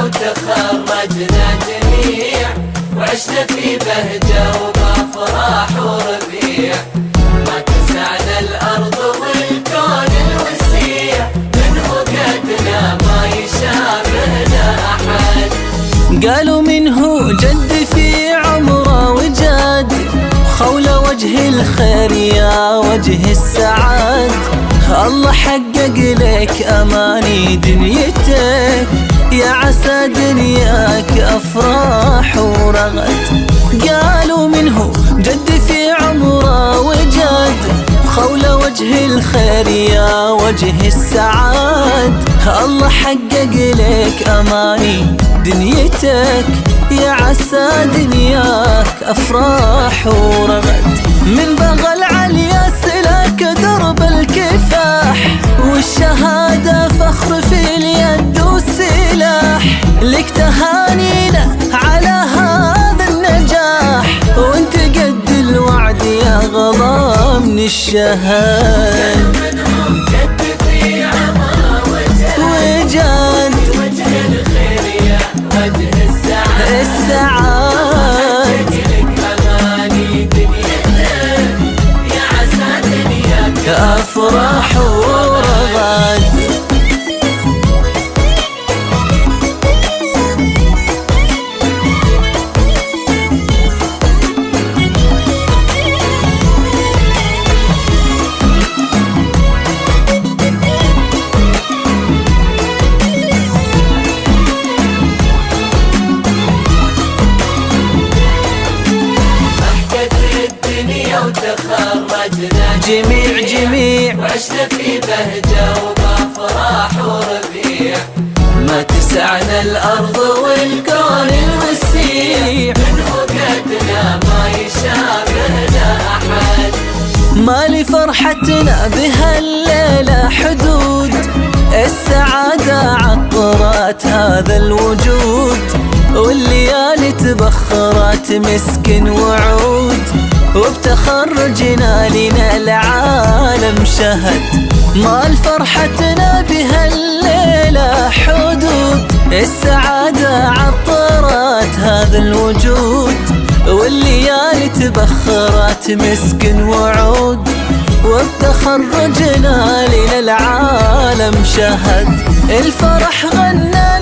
وتخرجنا جميع، وعشنا في بهجة وبأفراح وربيع. ما تسعنا الأرض والكون الوسيع، من وقتنا ما يشابهنا أحد. قالوا منه جد في عمره وجاد، خول وجه الخير يا وجه السعاد. الله حقق لك أماني دنيتك، يا عسى دنياك أفراح ورغد. قالوا منه جد في عمره وجاد، خول وجه الخير يا وجه السعاد. الله حقق لك أماني دنيتك، يا عسى دنياك أفراح ورغد. من بغى العليا سلك درب الكفاح، والشهادة فخر في اليد وسلاح. لك تهانينا على هذا النجاح، وانت قد الوعد يا غلا من الشهاد. جد في عمره وجاد، وجه الخير يا وجه السعاد. لك أماني دنيتك، يا عسى دنياك أفراح ورغد. وتخرجنا جميع وعشنا في بهجة وبأفراح وربيع. ما تسعنا الأرض والكون الوسيع، من وقتنا ما يشابهنا أحد. ما لفرحتنا بهالليلة حدود، السعادة عطرت هذا الوجود. والليالي تبخرت مسك وعود، وبتخرجنا لنا العالم شهد. ما لفرحتنا بهالليلة حدود، السعادة عطرت هذا الوجود. والليالي تبخرت مسك وعود، وبتخرجنا لنا العالم شهد. الفرح غنى